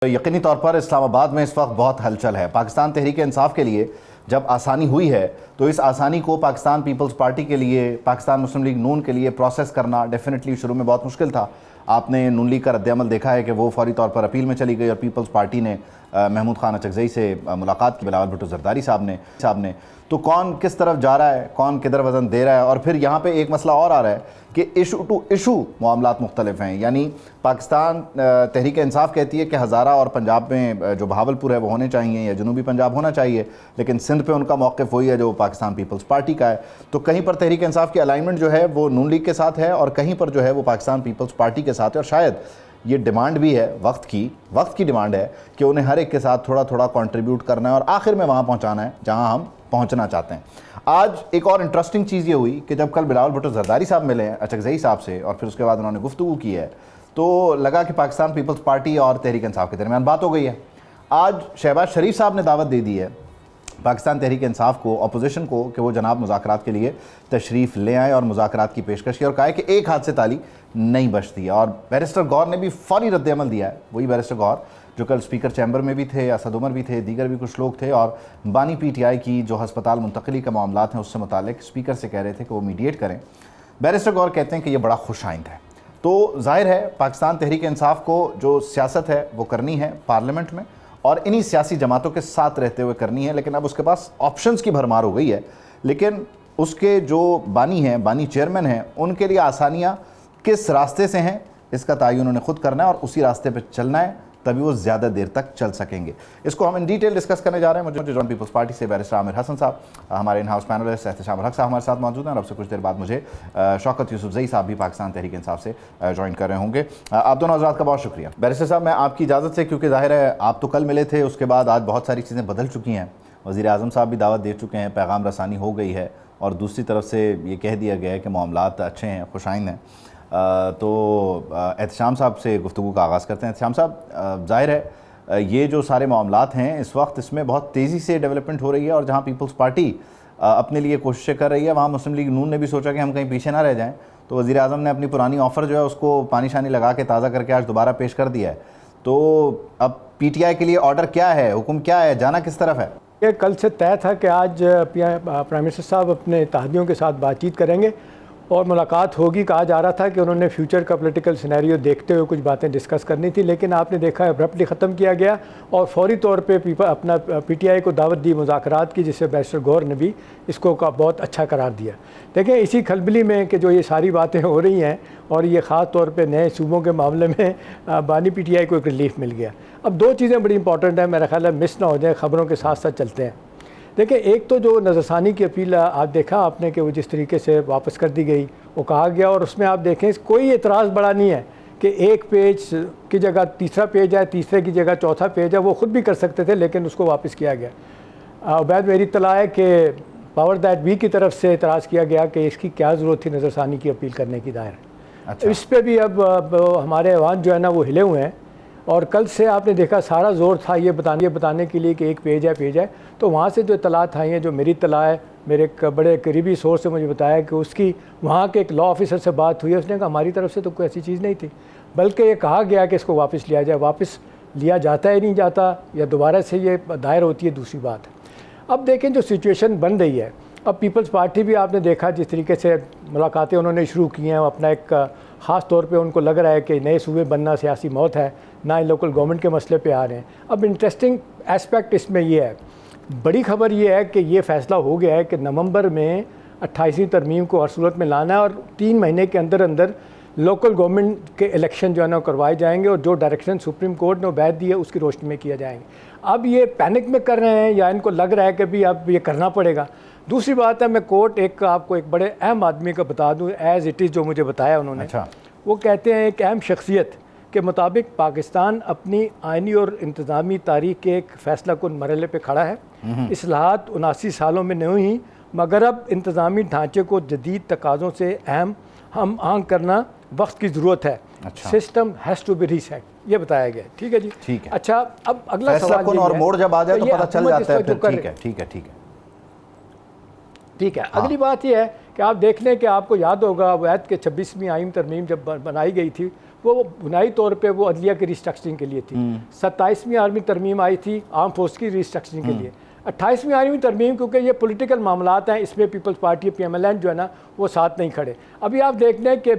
यकीनी तौर पर इस्लामाबाद में इस वक्त बहुत हलचल है। पाकिस्तान तहरीक इंसाफ के लिए जब आसानी हुई है तो इस आसानी को पाकिस्तान पीपल्स पार्टी के लिए, पाकिस्तान मुस्लिम लीग नून के लिए प्रोसेस करना डेफिनेटली शुरू में बहुत मुश्किल था। आपने नून लीग का रद्द-ए-अमल देखा है कि वो फौरी तौर पर अपील में चली गई और पीपल्स पार्टी ने महमूद खान अचकज़ई से मुलाकात की, बिलावल भुट्टो ज़रदारी साहब ने। तो कौन किस तरफ जा रहा है, कौन किधर वज़न दे रहा है। और फिर यहाँ पे एक मसला और आ रहा है कि इशू टू इशू मामलात मुख्तलिफ हैं। यानी पाकिस्तान तहरीक इंसाफ कहती है कि हज़ारा और पंजाब में जो बहावलपुर है वो होने चाहिए या जनूबी पंजाब होना चाहिए, लेकिन सिंध पे उनका मौक़िफ़ वही है जो पाकिस्तान पीपल्स पार्टी का है। तो कहीं पर तहरीक इंसाफ की अलाइनमेंट जो है वो नून लीग के साथ है और कहीं पर जो है वो पाकिस्तान पीपल्स पार्टी के साथ है। और शायद ये डिमांड भी है वक्त की डिमांड है कि उन्हें हर एक के साथ थोड़ा थोड़ा कंट्रीब्यूट करना है और आखिर में वहाँ पहुँचाना है जहाँ हम पहुँचना चाहते हैं। आज एक और इंटरेस्टिंग चीज़ ये हुई कि जब कल बिलावल भुट्टो ज़रदारी साहब मिले अचकज़ई साहब से और फिर उसके बाद उन्होंने गुफ्तगू की है तो लगा कि पाकिस्तान पीपल्स पार्टी और तहरीक इंसाफ के दरमियान बात हो गई है। आज शहबाज शरीफ साहब ने दावत दे दी है पाकिस्तान तहरीक इंसाफ को, अपोजिशन को, कि वो जनाब मुज़ाकरात के लिए तशरीफ़ ले आए और मुज़ाकरात की पेशकश की और कहा है कि एक हाथ से ताली नहीं बचती है। और बैरिस्टर गौर ने भी फौरी रद्द-ए-अमल दिया है, वही बैरिस्टर गौर जो कल स्पीकर चैम्बर में भी थे, असद उमर भी थे, दीगर भी कुछ लोग थे और बानी PTI की जो हस्पताल मुंतकली का मामलात हैं उससे मुतालिक स्पीकर से कह रहे थे कि वो मीडिएट करें। बैरिस्टर गौर कहते हैं कि ये बड़ा खुश आइंद है। तो जाहिर है पाकिस्तान तहरीक इंसाफ को जो सियासत है वो करनी है पार्लियामेंट में और इन्हीं सियासी जमातों के साथ रहते हुए करनी है, लेकिन अब उसके पास ऑप्शंस की भरमार हो गई है। लेकिन उसके जो बानी चेयरमैन हैं उनके लिए आसानियाँ किस रास्ते से हैं इसका तयन उन्होंने खुद करना है और उसी रास्ते पर चलना है, तभी वो ज़्यादा देर तक चल सकेंगे। इसको हम इन डिटेल डिस्कस करने जा रहे हैं। मुझे जॉन पीपल्स पार्टी से बैरिस्टर आमिर हसन साहब, हमारे इन हाउस पैनलिस्ट एहतशाम हक साहब हमारे साथ मौजूद हैं और अब से कुछ देर बाद मुझे शौकत यूसुफजई साहब भी पाकिस्तान तहरीक इंसाफ से ज्वाइन कर रहे होंगे। आप दोनों हज़रात का बहुत शुक्रिया। बैरिस्टर साहब, मैं आपकी इजाज़त से, क्योंकि ज़ाहिर है आप तो कल मिले थे, उसके बाद आज बहुत सारी चीज़ें बदल चुकी हैं। वज़ीर आज़म साहब भी दावत दे चुके हैं, पैगाम रसानी हो गई है और दूसरी तरफ से ये कह दिया गया है कि मामलात अच्छे हैं, खुशाइंद हैं। तो एहतशाम साहब से गुफ्तगू का आगाज़ करते हैं। एहतशाम साहब, ज़ाहिर है ये जो सारे मामलात हैं इस वक्त इसमें बहुत तेज़ी से डेवलपमेंट हो रही है और जहाँ पीपल्स पार्टी अपने लिए कोशिशें कर रही है वहाँ मुस्लिम लीग नून ने भी सोचा कि हम कहीं पीछे ना रह जाएं। तो वज़ीर आज़म ने अपनी पुरानी ऑफ़र जो है उसको पानी शानी लगा के ताज़ा करके आज दोबारा पेश कर दिया है। तो अब PTI के लिए ऑर्डर क्या है, हुक्म क्या है, जाना किस तरफ है? ये कल से तय था कि आज प्राइम मिनिस्टर साहब अपने इत्तेहादियों के साथ बातचीत करेंगे और मुलाकात होगी। कहा जा रहा था कि उन्होंने फ्यूचर का पॉलिटिकल सिनेरियो देखते हुए कुछ बातें डिस्कस करनी थी, लेकिन आपने देखा अब्रप्टली ख़त्म किया गया और फौरी तौर पे अपना PTI को दावत दी मुज़ाकरात की, जिससे बैरिस्टर गौर ने भी इसको का बहुत अच्छा करार दिया। देखें, इसी खलबली में कि जो ये सारी बातें हो रही हैं और ये ख़ास तौर पे नए सूबों के मामले में बानी PTI को एक रिलीफ मिल गया। अब दो चीज़ें बड़ी इंपॉर्टेंट हैं, मेरा ख्याल है मिस ना हो जाए, ख़बरों के साथ साथ चलते हैं। देखिए, एक तो जो नज़रसानी की अपील आप देखा आपने कि वो जिस तरीके से वापस कर दी गई, वो कहा गया और उसमें आप देखें कोई एतराज़ बड़ा नहीं है कि एक पेज की जगह तीसरा पेज है, तीसरे की जगह चौथा पेज है, वो ख़ुद भी कर सकते थे लेकिन उसको वापस किया गया। उबैद, मेरी इत्तला है कि पावर दैट बी की तरफ से एतराज़ किया गया कि इसकी क्या ज़रूरत थी नज़रसानी की अपील करने की दायर। अच्छा। इस पर भी अब हमारे अवान जो है ना वो हिले हुए हैं और कल से आपने देखा सारा ज़ोर था ये बताने के लिए कि एक पेज है। तो वहाँ से जो इत्तलात आई हैं, जो मेरी इत्तला है, मेरे एक बड़े करीबी सोर्स से मुझे बताया कि उसकी वहाँ के एक लॉ ऑफिसर से बात हुई है। उसने कहा हमारी तरफ से तो कोई ऐसी चीज़ नहीं थी, बल्कि ये कहा गया कि इसको वापस लिया जाए। वापस लिया जाता है नहीं जाता या दोबारा से ये दायर होती है, दूसरी बात है। अब देखें जो सिचुएशन बन रही है, अब पीपल्स पार्टी भी आपने देखा जिस तरीके से मुलाकातें उन्होंने शुरू की हैं, अपना एक ख़ास तौर पे उनको लग रहा है कि नए सूबे बनना सियासी मौत है, ना ही लोकल गवर्नमेंट के मसले पे आ रहे हैं। अब इंटरेस्टिंग एस्पेक्ट इसमें ये है, बड़ी खबर ये है कि ये फ़ैसला हो गया है कि नवंबर में 28वीं तरमीम को हर सूरत में लाना है और 3 महीने के अंदर अंदर लोकल गवर्नमेंट के इलेक्शन जो है ना करवाए जाएंगे और जो डायरेक्शन सुप्रीम कोर्ट ने उबैद दी है उसकी रोशनी में किया जाएंगे। अब ये पैनिक में कर रहे हैं या इनको लग रहा है कि भी अब ये करना पड़ेगा। दूसरी बात है, मैं कोर्ट आपको एक बड़े अहम आदमी का बता दूँ एज़ इट इज़ जो मुझे बताया उन्होंने। अच्छा। वो कहते हैं एक अहम शख्सियत के मुताबिक पाकिस्तान अपनी आइनी और इंतज़ामी तारीख के एक फ़ैसला कुन मरहले पे खड़ा है। इस्लाहात 79 सालों में नहीं हुई, मगर अब इंतज़ामी ढांचे को जदीद तकाज़ों से हम आहंग करना वक्त की ज़रूरत है। अच्छा। System has to be reset, ये बताया गया। ठीक है जी, ठीक है। अच्छा, अब अगला सवाल और मोड़ जब आ जाए तो पता चल जाता है। ठीक है। अगली बात यह है कि आप देख लें कि आपको याद होगा वैद के 26वीं आईन तरमीम जब बनाई गई थी, वो बुनियादी तौर पे वो अदलिया की रिस्ट्रक्चरिंग के लिए थी। 27वीं आर्मी तरमीम आई थी आर्म फोर्स की रिस्ट्रक्चरिंग के लिए। 28वीं आर्मी तरमीम, क्योंकि ये पॉलिटिकल मामलात हैं, इसमें पीपल्स पार्टी PMLN जो है ना वो साथ नहीं खड़े। अभी आप देख लें कि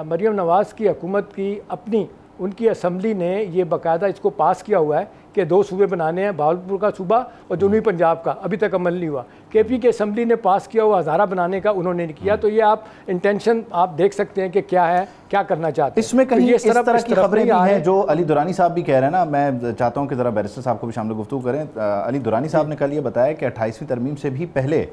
मरीम नवाज़ की हुकूमत की अपनी उनकी असम्बली ने ये बाकायदा इसको पास किया हुआ है कि 2 सूबे बनाने हैं, भावलपुर का सूबा और जनूबी पंजाब का, अभी तक अमल नहीं हुआ। KP की असम्बली ने पास किया हुआ हज़ारा बनाने का, उन्होंने नहीं किया। तो ये आप इंटेंशन आप देख सकते हैं कि क्या है, क्या करना चाहते हैं। इसमें कहीं इस तरह की खबरें भी हैं जो अली दुरानी साहब भी कह रहे हैं ना। मैं चाहता हूं कि ज़रा बैरिस्टर साहब को भी शामिल गुफ्तगू करें। अली दुरानी साहब ने कल ये बताया कि 28वीं तरमीम से भी पहले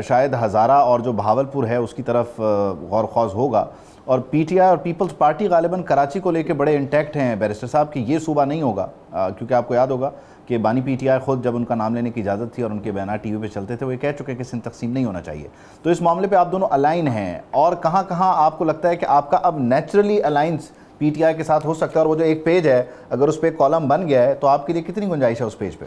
शायद हज़ारा और जो बहावलपुर है उसकी तरफ गौर ख्वाज होगा, और PTI और पीपल्स पार्टी गालिबन कराची को लेकर बड़े इंटैक्ट हैं बैरिस्टर साहब कि ये सूबा नहीं होगा, क्योंकि आपको याद होगा कि बानी PTI खुद जब उनका नाम लेने की इजाज़त थी और उनके बयान TV पे चलते थे, वो ये कह चुके हैं कि सिंध तकसीम नहीं होना चाहिए। तो इस मामले पे आप दोनों अलाइन हैं, और कहाँ कहाँ आपको लगता है कि आपका अब नेचुरली अलाइंस PTI के साथ हो सकता है, और वो जो एक पेज है अगर उस पर कॉलम बन गया है तो आपके लिए कितनी गुंजाइश है उस पेज पर?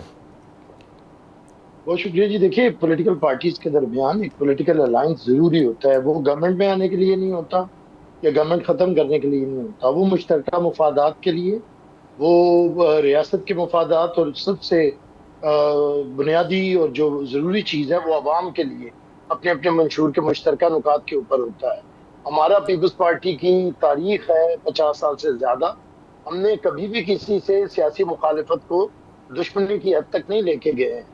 बहुत शुक्रिया जी। देखिए, पॉलिटिकल पार्टीज के दरमियान एक पॉलिटिकल अलायंस जरूरी होता है। वो गवर्नमेंट में आने के लिए नहीं होता या गवर्नमेंट खत्म करने के लिए नहीं होता, वो मुश्तरका मुफादात के लिए, वो रियासत के मुफादात और सबसे बुनियादी और जो ज़रूरी चीज़ है वो अवाम के लिए अपने अपने मंशूर के मुश्तरका नुकात के ऊपर होता है। हमारा पीपल्स पार्टी की तारीख है 50 साल से ज़्यादा। हमने कभी भी किसी से सियासी मुखालिफत को दुश्मनी की हद तक नहीं लेके गए हैं,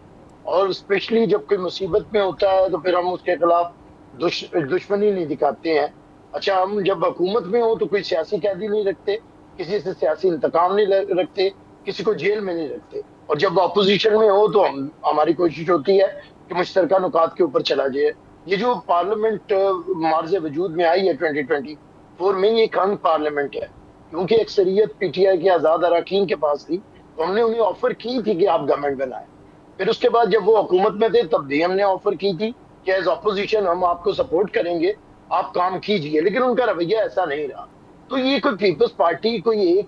और स्पेशली जब कोई मुसीबत में होता है तो फिर हम उसके खिलाफ दुश्मनी नहीं दिखाते हैं। अच्छा, हम जब हुकूमत में हो तो कोई सियासी कैदी नहीं रखते, किसी से सियासी इंतकाम नहीं रखते, किसी को जेल में नहीं रखते, और जब अपोजिशन में हो तो हमारी कोशिश होती है कि मुश्तरका नुकात के ऊपर चला जाए। ये जो पार्लियामेंट मार्ज वजूद में आई है 2024 में, ये एक हंग पार्लियामेंट है, क्योंकि अक्सरियत PTI के आज़ाद अरकान के पास थी, तो हमने उन्हें ऑफर की थी कि आप गवर्नमेंट बनाए। फिर उसके बाद जब वो हुकूमत में थे तब भी हमने ऑफर की थी कि एज अपोजिशन हम आपको सपोर्ट करेंगे, आप काम कीजिए, लेकिन उनका रवैया ऐसा नहीं रहा। तो ये कोई पीपल्स पार्टी कोई एक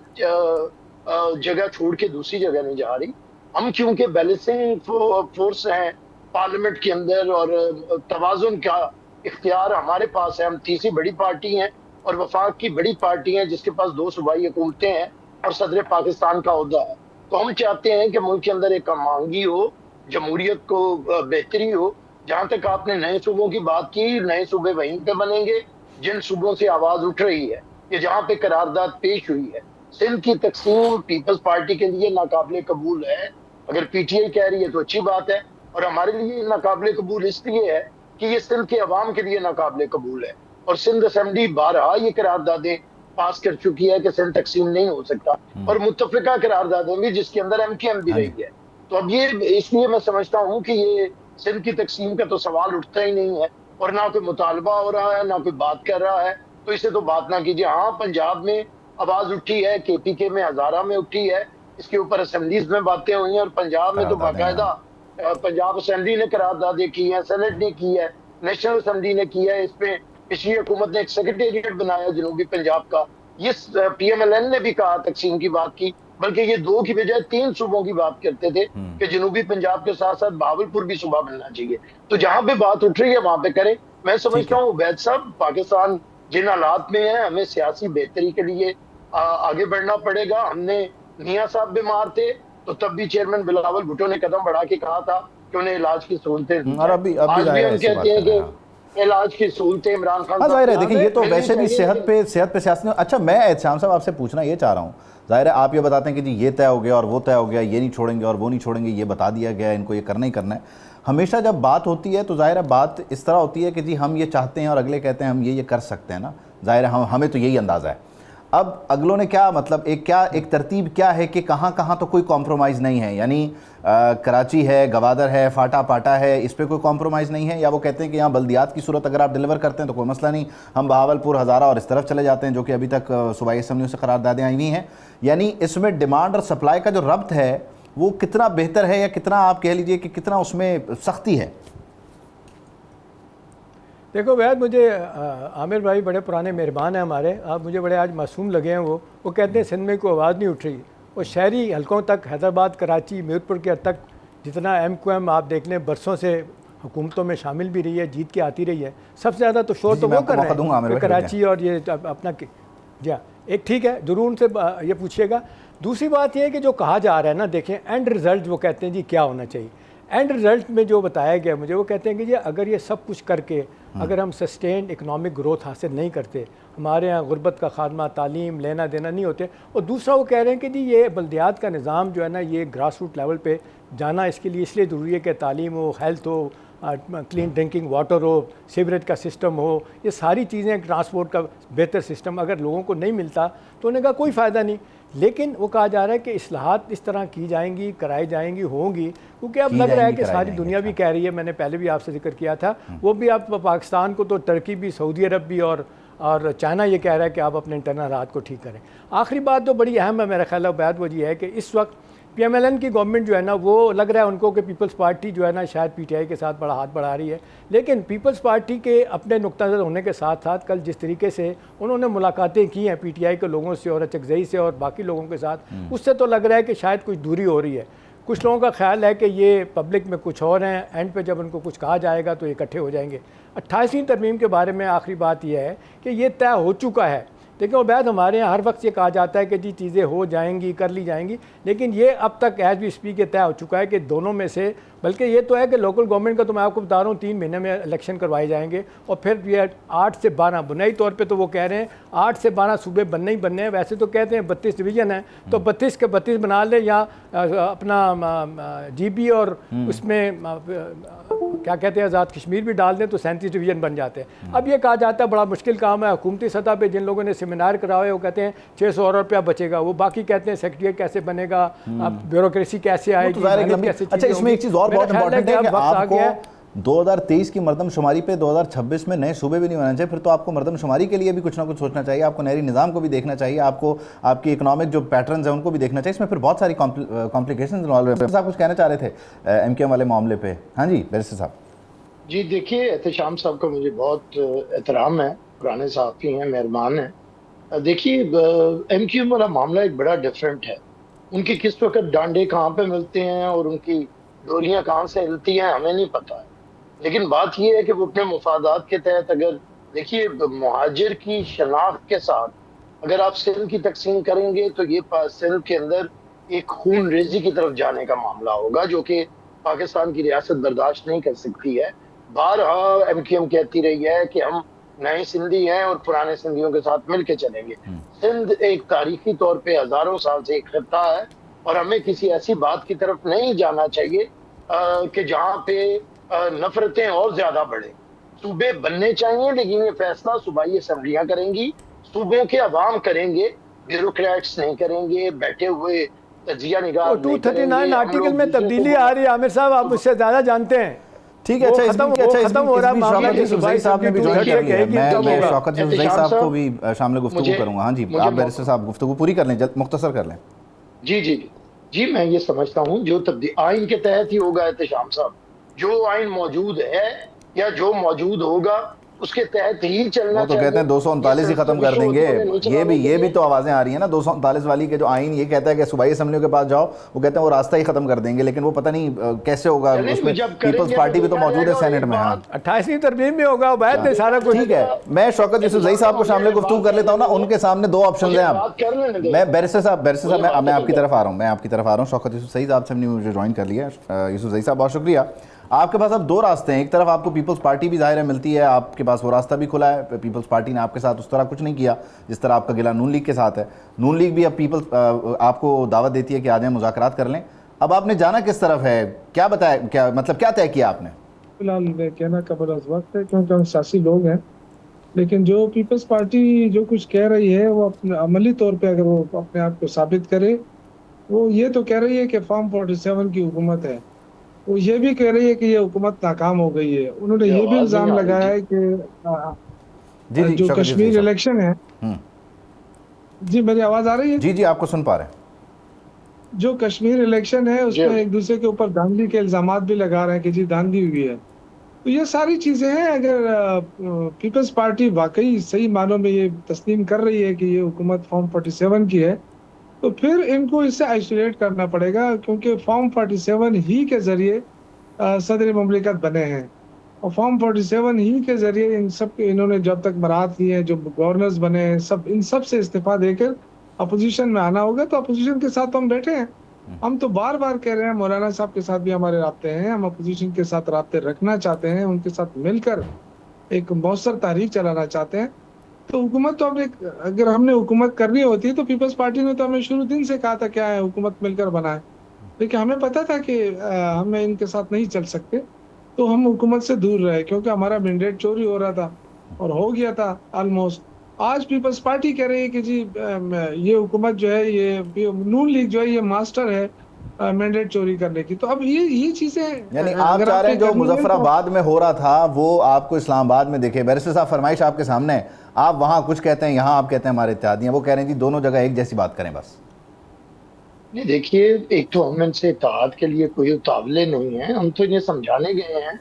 जगह छोड़ के दूसरी जगह नहीं जा रही। हम क्योंकि बैलेंसिंग फोर्स हैं पार्लियामेंट के अंदर, और तवाजुन का इख्तियार हमारे पास है, हम तीसरी बड़ी पार्टी हैं और वफाक की बड़ी पार्टी है जिसके पास 2 सूबाई हुकूमतें हैं और सदर पाकिस्तान का ओहदा है। तो हम चाहते हैं कि मुल्क के अंदर एक मांगी हो, जमहूरियत को बेहतरी हो। जहां तक आपने नए सूबों की बात की, नए सूबे वहीं पे बनेंगे जिन सूबों से आवाज उठ रही है कि जहां पे करारदाद पेश हुई है। सिंध की तकसीम पीपल्स पार्टी के लिए नाकाबिले कबूल है। अगर PTI कह रही है तो अच्छी बात है, और हमारे लिए नाकाबिले कबूल इसलिए है कि ये सिंध के अवाम के लिए नाकाबिले कबूल है। और सिंध असेंबली 12 ये करारदादें पास कर चुकी है कि सिंध तकसीम नहीं हो सकता, और मुत्तफिका करारदादें भी जिसके अंदर MKM भी रही है। तो अब ये इसलिए मैं समझता हूँ कि ये सिंध की तकसीम का तो सवाल उठता ही नहीं है, और ना कोई मुतालबा हो रहा है, ना कोई बात कर रहा है, तो इसे तो बात ना कीजिए। हाँ, पंजाब में आवाज उठी है, KPK में, हजारा में उठी है, इसके ऊपर असेंबलीज में बातें हुई हैं, और पंजाब में तो बाकायदा पंजाब असेंबली ने करारदादें की है, सेनेट ने की है, नेशनल असेंबली ने की है। इसमें पिछली हुकूमत ने एक सेक्रेटेरिएट बनाया जनूबी पंजाब का। ये PMLN ने भी कहा, तकसीम की बात की, बल्कि ये 2 की बजाय 3 सूबों की बात करते थे कि जनूबी पंजाब के साथ साथ भावलपुर भी सूबा बनना चाहिए। तो जहां पे बात उठ रही है वहां पे करें। मैं समझता हूँ वैद साहब, पाकिस्तान जिन हालात में है, हमें सियासी बेहतरी के लिए आगे बढ़ना पड़ेगा। हमने मियां साहब बीमार थे तो तब भी चेयरमैन बिलावल भुट्टो ने कदम बढ़ा के कहा था कि उन्हें इलाज की सहूलतें, और अभी आज भी हम कहते हैं कि इलाज की सहूलतें इमरान खान। हाँ, जाहिर है, देखिए ये तो वैसे भी सेहत पे सियासत। अच्छा, मैं एहसाम साहब आपसे पूछना ये चाह रहा हूँ, जाहिर है आप ये बताते हैं कि जी ये तय हो गया और वो तय हो गया, ये नहीं छोड़ेंगे और वो नहीं छोड़ेंगे, ये बता दिया गया, इनको ये करना ही करना है। हमेशा जब बात होती है तो जाहिर है बात इस तरह होती है कि जी हम ये चाहते हैं और अगले कहते हैं हम ये कर सकते हैं ना, जाहिर है हमें तो यही अंदाज़ा है। अब अगलों ने क्या मतलब एक तरतीब क्या है कि कहाँ कहाँ तो कोई कॉम्प्रोमाइज़ नहीं है, यानी कराची है, गवादर है, फाटा पाटा है, इस पर कोई कॉम्प्रोमाइज़ नहीं है, या वो कहते हैं कि यहाँ बल्दियात की सूरत अगर आप डिलीवर करते हैं तो कोई मसला नहीं, हम बहावलपुर, हज़ारा और इस तरफ चले जाते हैं जो कि अभी तक सूबाई असम्बलियों से करारदादें आई हुई हैं। यानी इसमें डिमांड और सप्लाई का जो रब्त है वो कितना बेहतर है, या कितना आप कह लीजिए कि कितना उसमें सख्ती है? देखो वैद, मुझे आमिर भाई बड़े पुराने मेहरबान हैं हमारे, आप मुझे बड़े आज मासूम लगे हैं। वो कहते हैं सिंध में कोई आवाज़ नहीं उठ रही। वो शहरी हलकों तक, हैदराबाद, कराची, मीरपुर के हद तक जितना MQM आप देख लें बरसों से हुकूमतों में शामिल भी रही है, जीत के आती रही है। सबसे ज़्यादा तो शोर जी, तो मैं वो आपको कर मौका रहे दूंगा, आमिर हैं भाई, कराची और ये अपना जी हाँ, एक ठीक है, ज़रूर उनसे ये पूछिएगा। दूसरी बात ये है कि जो कहा जा रहा है ना, देखें एंड रिज़ल्ट वो कहते हैं जी क्या होना चाहिए। एंड रिज़ल्ट में जो बताया गया मुझे, वो कहते हैं कि जी अगर ये सब कुछ करके अगर हम सस्टेन्ड इकनॉमिक ग्रोथ हासिल नहीं करते, हमारे यहाँ गुर्बत का खात्मा, तालीम, लेना देना नहीं होते। और दूसरा वो कह रहे हैं कि जी ये बल्दियात का निज़ाम जो है ना, ये ग्रास रूट लेवल पे जाना इसके लिए इसलिए ज़रूरी है कि तालीम हो, हेल्थ हो, क्लीन ड्रिंकिंग वाटर हो, सीवरेज का सिस्टम हो, ये सारी चीज़ें, ट्रांसपोर्ट का बेहतर सिस्टम अगर लोगों को नहीं मिलता तो उन्हें का कोई फ़ायदा नहीं। लेकिन वो कहा जा रहा है कि इस्लाहात इस तरह की जाएंगी, कराई जाएंगी, होंगी, क्योंकि अब लग रहा है कि सारी दुनिया भी कह रही है, मैंने पहले भी आपसे जिक्र किया था, वो भी आप पाकिस्तान को तो टर्की भी, सऊदी अरब भी और चाइना ये कह रहा है कि आप अपने इंटरनल हालात को ठीक करें। आखिरी बात तो बड़ी अहम है मेरा ख्याल है, बात वो ये है कि इस वक्त PMLN की गवर्नमेंट जो है ना, वो लग रहा है उनको कि पीपल्स पार्टी जो है ना शायद PTI के साथ बड़ा हाथ बढ़ा रही है। लेकिन पीपल्स पार्टी के अपने नुक्ता नज़र होने के साथ साथ कल जिस तरीके से उन्होंने मुलाकातें की हैं PTI के लोगों से और अचकजई से और बाकी लोगों के साथ, उससे तो लग रहा है कि शायद कुछ दूरी हो रही है। कुछ लोगों का ख्याल है कि ये पब्लिक में कुछ और हैं, एंड पे जब उनको कुछ कहा जाएगा तो इकट्ठे हो जाएंगे। 28वीं तरमीम के बारे में आखिरी बात यह है कि ये तय हो चुका है। देखिए उबैद, हमारे यहाँ हर वक्त ये कहा जाता है कि जी चीज़ें हो जाएंगी, कर ली जाएंगी, लेकिन ये अब तक एज वी स्पीक ये तय हो चुका है कि दोनों में से, बल्कि ये तो है कि लोकल गवर्नमेंट का तो मैं आपको बता रहा हूँ 3 महीने में इलेक्शन करवाए जाएंगे और फिर ये 8 से 12 बुनियादी तौर पे तो वो कह रहे हैं 8 से 12 सूबे बनने ही बनने हैं। वैसे तो कहते हैं 32 डिवीज़न है, तो 32 के 32 बना लें, या अपना GB और उसमें क्या कहते हैं आज़ाद कश्मीर भी डाल दें तो 37 डिवीज़न बन जाते हैं। अब ये कहा जाता है बड़ा मुश्किल काम है, हुकूमती सतह पे जिन लोगों ने सेमिनार कराए वो कहते हैं 600 और रुपया बचेगा, वो बाकी कहते हैं सेक्रेटरीट कैसे बनेगा, ब्यूरोक्रेसी कैसे आएगी, कैसे। अच्छा, इसमें एक चीज़ और बहुत इंपॉर्टेंट है कि आपको 2023 की मरदमशुमारी पे 2026 में नए सूबे भी नहीं बनाने चाहिए, फिर तो आपको मरदमशुमारी के लिए भी कुछ ना कुछ सोचना चाहिए, आपको नहरी निज़ाम को भी देखना चाहिए, आपको आपकी इकोनॉमिक जो पैटर्न्स हैं उनको भी देखना चाहिए। इसमें फिर बहुत सारी कॉम्प्लिकेशंस इन्वॉल्व है। आप कुछ कहना चाह रहे थे MKM वाले मामले पे? हाँ जी बैरिस्टर साहब। जी देखिए, एहतशाम साहब का मुझे बहुत एहतराम है, पुराने सहाफ़ी हैं, मेहरबान हैं। देखिए MQM वाला मामला एक बड़ा डिफरेंट है। उनके किस वक्त डांडे कहाँ पे मिलते हैं और उनकी डोरियां कहाँ से हिलती हैं हमें नहीं पता है। लेकिन बात यह है कि वो अपने मुफादात के तहत, अगर देखिए मुहाजिर की शनाख्त के साथ अगर आप सिंध की तकसीम करेंगे तो ये सिंध के अंदर एक खून रेजी की तरफ जाने का मामला होगा, जो कि पाकिस्तान की रियासत बर्दाश्त नहीं कर सकती है। बारहा MQM कहती रही है कि हम नए सिंधी हैं और पुराने सिंधियों के साथ मिलकर चलेंगे। सिंध एक तारीखी तौर पे हजारों साल से एक खित्ता है और हमें किसी ऐसी बात की तरफ नहीं जाना चाहिए कि जहाँ पे नफरतें और ज्यादा बढ़े। सूबे बनने चाहिए, लेकिन ये फैसला सूबाई असम्बलियां करेंगी, सूबों के अवाम करेंगे, ब्यूरोक्रेट्स नहीं करेंगे, बैठे हुए तजिया निगाह। 239 आर्टिकल में तब्दीली आ रही है आमिर साहब, आप मुझसे ज्यादा जानते हैं। ठीक है, अच्छा खत्म हो रहा है मामला कि ज़ुफ़ैर साहब ने भी ज्वाइन कर लिया है। मैं शौकत ज़ुफ़ैर साहब को भी शामिल गुफ्तगू करूंगा। हाँ जी, आप बैरिस्टर साहब गुफ्तगू पूरी कर लें, मुख्तसर कर लें। जी जी जी, मैं ये समझता हूँ जो आइन के तहत ही होगा एहतशाम साहब, जो आइन मौजूद है या जो मौजूद होगा उसके तहत ही चलना। वो तो कहते हैं 239 ही खत्म कर देंगे। ये भी तो आवाजें आ रही है ना 239 वाली के, जो आइन ये कहता है कि सूबाई असम्बलियों के पास जाओ, वो कहते हैं वो रास्ता ही खत्म कर देंगे, लेकिन वो पता नहीं कैसे होगा। उसमें पीपल्स पार्टी भी तो मौजूद है सेनेट में। हाँ, 28वीं तरमीम में होगा बैठ में सारा कुछ। ठीक है, मैं शौकत यूसुफ़ज़ई साहब को शामिल गुफ्तगू कर लेता हूँ ना। उनके सामने 2 ऑप्शन हैं। अब मैं बैरिस्टर साहब मैं आपकी तरफ आ रहा हूँ। शौकत यूसुफ़ज़ई साहब से हमने मुझे ज्वाइन कर लिया। यूसुफ़ज़ई साहब बहुत शुक्रिया। आपके पास अब 2 रास्ते हैं। एक तरफ आपको पीपल्स पार्टी भी ज़ाहिर है मिलती है, आपके पास वो रास्ता भी खुला है। पीपल्स पार्टी ने आपके साथ उस तरह कुछ नहीं किया जिस तरह आपका गिला नून लीग के साथ है। नून लीग भी अब आपको दावत देती है कि आ जाएं मुज़ाकरात कर लें। अब आपने जाना किस तरफ है, क्या बताया, क्या तय किया आपने? फिलहाल कहना कबल अज़ वक्त है, क्योंकि हम सियासी लोग हैं। लेकिन जो पीपल्स पार्टी जो कुछ कह रही है वो अपने अमली तौर पे अगर वो अपने आप को साबित करे, वो ये तो कह रही है कि फॉर्म 47 की हुकूमत है, वो ये भी कह रही है कि ये हुकूमत नाकाम हो गई है। उन्होंने ये भी इल्ज़ाम लगाया है कि जो कश्मीर इलेक्शन है। जी, मेरी आवाज़ आ रही है? जी जी, आपको सुन पा रहे हैं। जो कश्मीर इलेक्शन है उसमें एक दूसरे के ऊपर धांधली के इल्ज़ामात भी लगा रहे हैं कि जी धांधली हुई है। तो ये सारी चीज़ें हैं। अगर पीपल्स पार्टी वाकई सही मानों में ये तस्लीम कर रही है कि ये हुकूमत फॉर्म 47 की है, तो फिर इनको इससे आइसोलेट करना पड़ेगा, क्योंकि फॉर्म 47 ही के ज़रिए सदर मुमलिकत बने हैं। और फॉर्म 47 ही के जरिए इन सब इन्होंने जब तक बरात की है, जो गवर्नर्स बने, सब इन सब से इस्तीफा देकर अपोजिशन में आना होगा। तो अपोजिशन के साथ तो हम बैठे हैं। हम तो बार बार कह रहे हैं, मौलाना साहब के साथ भी हमारे राब्ते हैं, हम अपोजिशन के साथ राब्ते रखना चाहते हैं, उनके साथ मिलकर एक मौसर तहरीक चलाना चाहते हैं। तो हुकूमत तो अगर हमने हुकूमत करनी होती तो पीपल्स पार्टी ने तो हमें शुरू दिन से कहा था क्या है हुकूमत मिलकर बनाए, लेकिन हमें पता था कि हमें इनके साथ नहीं चल सकते, तो हम हुकूमत से दूर रहे क्योंकि हमारा मैंडेट चोरी हो रहा था और हो गया था ऑलमोस्ट। आज पीपल्स पार्टी कह रही है कि जी ये हुकूमत जो है, ये नून लीग जो है, ये मास्टर है मैंडेट चोरी करने की। तो अब ये चीजें यानी आप चाह रहे हैं जो मुजफ्फराबाद में हो रहा था वो आपको इस्लामाबाद में देखे। बैरिस्टर साहब फरमाइश आपके सामने है, आप वहां कुछ कहते हैं, यहाँ आप कहते हैं हमारे इत्तेहादी हैं, वो कह रहे हैं जी दोनों जगह एक जैसी बात करें बस। नहीं देखिए, एक तो हम इनसे इत्तेहाद के लिए कोई उतावले नहीं है, हम तो इन्हें समझाने गए हैं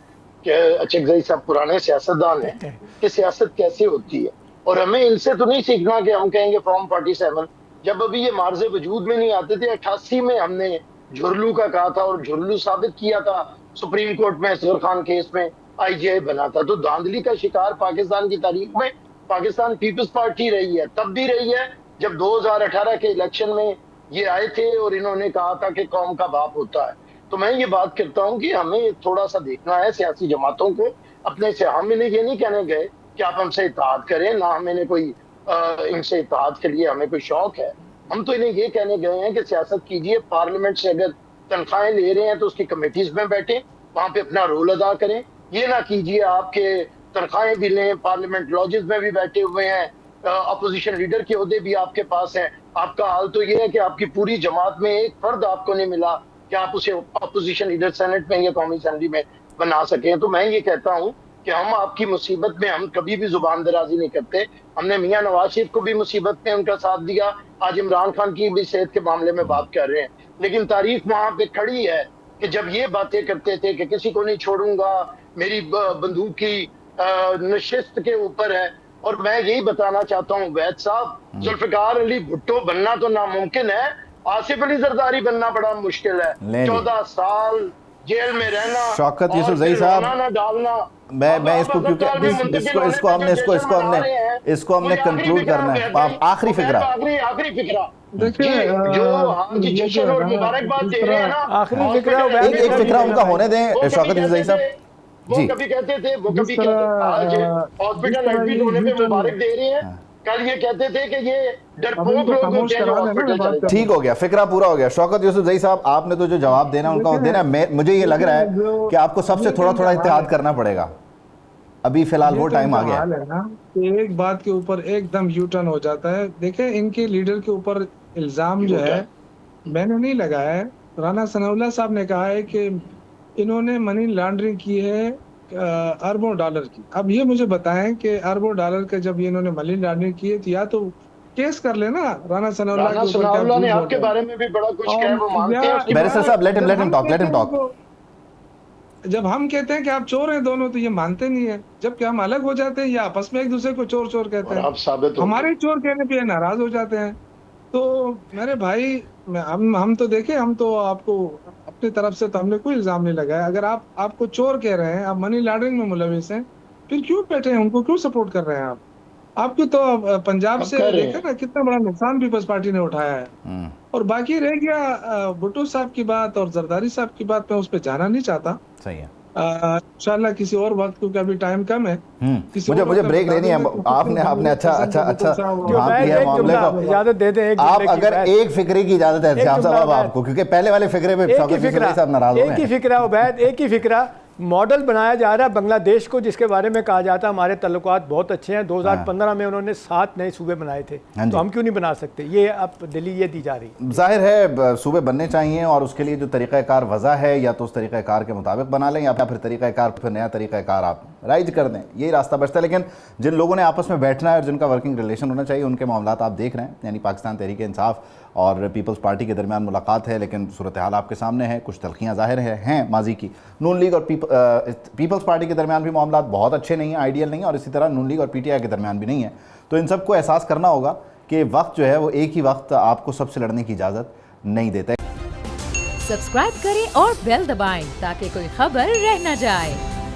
कि अचकजई साहब पुराने सियासतदान हैं कि सियासत कैसे होती है, और हमें इनसे तो नहीं सीखना कि हम कहेंगे फॉर्म 47। जब अभी ये मार्जे वजूद में नहीं आते थे, 88 में हमने झुरलू का कहा था और झुरलू साबित किया था सुप्रीम कोर्ट में असगर खान केस में IGI बना था। तो धांधली का शिकार पाकिस्तान की तारीख में पाकिस्तान पीपल्स पार्टी रही है, तब भी रही है जब 2018 के इलेक्शन में ये आए थे और इन्होंने कहा था कि कौम का बाप होता है। तो मैं ये बात करता हूँ कि हमें थोड़ा सा देखना है सियासी जमातों को अपने से। हम इन्हें ये नहीं कहने गए कि आप हमसे इत्तेहाद करें, ना हमें कोई इनसे इत्तेहाद के लिए हमें कोई शौक है। हम तो इन्हें ये कहने गए हैं कि सियासत कीजिए, पार्लियामेंट से अगर तनख्वाहें ले रहे हैं तो उसकी कमेटीज में बैठे, वहां पे अपना रोल अदा करें। ये ना कीजिए आपके तनख्वाहें भी लें, पार्लियामेंट लॉजेस में भी बैठे हुए हैं, अपोजिशन लीडर के ओहदे भी आपके पास हैं। आपका हाल तो ये है कि आपकी पूरी जमात में एक फर्द आपको नहीं मिला कि आप उसे अपोजिशन लीडर सेनेट में या कौमी असेंबली में बना सकें। तो मैं ये कहता हूँ कि हम आपकी मुसीबत में हम कभी भी जुबान दराजी नहीं करते। हमने मियां नवाज शरीफ को भी मुसीबत में उनका साथ दिया, आज इमरान खान की भी सेहत के मामले में बात कर रहे हैं, लेकिन तारीख वहां पे खड़ी है कि जब ये बातें करते थे कि किसी को नहीं छोड़ूंगा, मेरी बंदूक की नशिस्त के ऊपर है। और मैं यही बताना चाहता हूँ वैद साहब, जुल्फिकार अली भुट्टो बनना तो नामुमकिन है, आसिफ अली जरदारी बनना बड़ा मुश्किल है। 14 साल जेल में रहना, शौकत यूसुफजई साहब, ना डालना। मैं इसको क्योंकि इसको हमने कंक्लूड करना है। आखिरी फिक्रा देखिए, जो जश्न और मुबारकबाद दे रहे हैं ना, आखिरी फिक्रा एक फिक्रा उनका होने दें शौकत यूसुफजई साहब जी। कभी कहते थे हॉस्पिटल एडमिट होने पे मुबारक दे रहे हैं, कल ये कहते थे कि ये डरपोक लोग होते हैं जो हॉस्पिटल चले जाते हैं। ठीक हो गया, फिक्रा पूरा हो गया। शौकत यूसुफजई साहब, आपने तो जो जवाब देना उनका देना। मुझे ये लग रहा है कि आपको सबसे थोड़ा थोड़ा इत्तेहाद करना पड़ेगा, अभी फिलहाल वो टाइम आ गया है ना कि एक बात के ऊपर एकदम यू टर्न हो जाता है। देखें, इनके लीडर के ऊपर इल्जाम जो है मैंने नहीं लगाया है, राना सनाउल्लाह साहब ने कहा है कि इन्होंने मनी लॉन्ड्रिंग की है अरबों डॉलर की। अब ये मुझे बताएं कि अरबों डॉलर का जब इन्होंने मनी लॉन्ड्रिंग की है तो या तो केस कर लेना राना सनाउल्लाह ने आपके बारे में भी बड़ा कुछ कहा, वो मानते हैं। बैरिस्टर साहब, लेट हिम टॉक। जब हम कहते हैं कि आप चोर हैं दोनों, तो ये मानते नहीं है, जबकि हम अलग हो जाते हैं या आपस में एक दूसरे को चोर चोर कहते हैं, आप साबित हमारे चोर कहने पे नाराज हो जाते हैं। तो मेरे भाई, हम तो देखें, हम तो आपको अपनी तरफ से तो हमने कोई इल्जाम नहीं लगाया। अगर आपको चोर कह रहे हैं, आप मनी लॉन्ड्रिंग में मुलविस हैं, फिर क्यों बैठे हैं, उनको क्यों सपोर्ट कर रहे हैं आप? आपको तो पंजाब से देखा ना कितना बड़ा नुकसान पीपल्स पार्टी ने उठाया है। और बाकी रह गया भुट्टो साहब की बात और जरदारी साहब की बात, मैं उस पर जाना नहीं चाहता। सही है, इंशाल्लाह किसी और वक्त, क्योंकि अभी टाइम कम है। मुझे ब्रेक लेनी है। आपने अच्छा इजाजत दे दें, आप अगर एक फिक्रे की इजाजत है श्याम साहब आपको, क्योंकि पहले वाले फिक्रे में शौकत यूसुफजई साहब नाराज हो गए। एक ही फिक्रा उबैद, एक ही फिक्रा मॉडल बनाया जा रहा है बांग्लादेश को, जिसके बारे में कहा जाता है हमारे तल्लुकात बहुत अच्छे हैं। 2015 में उन्होंने 7 नए सूबे बनाए थे, तो हम क्यों नहीं बना सकते? ये अब दलील ये दी जा रही। जाहिर है सूबे बनने चाहिए और उसके लिए जो तरीक़ाकार वज़ा है या तो उस तरीक़ाकार के मुताबिक बना लें या फिर तरीक़ाकार फिर नया तरीक़ाकार आप राइज कर दें, यही रास्ता बचता है। लेकिन जिन लोगों ने आपस में बैठना है और जिनका वर्किंग रिलेशन होना चाहिए, उनके मामलात आप देख रहे हैं। यानी पाकिस्तान तहरीक इंसाफ और पीपल्स पार्टी के दरमियान मुलाकात है, लेकिन सूरत हाल आपके सामने है, कुछ तलखियाँ ज़ाहिर हैं माजी की। नून लीग और पीपल्स पार्टी के दरमियान भी मामलात बहुत अच्छे नहीं हैं, आइडियल नहीं है, और इसी तरह नून लीग और PTI के दरमियान भी नहीं है। तो इन सबको एहसास करना होगा कि वक्त जो है वो एक ही वक्त आपको सबसे लड़ने की इजाज़त नहीं देता है। सब्सक्राइब करें और बेल दबाएं ताकि कोई खबर रह न जाए।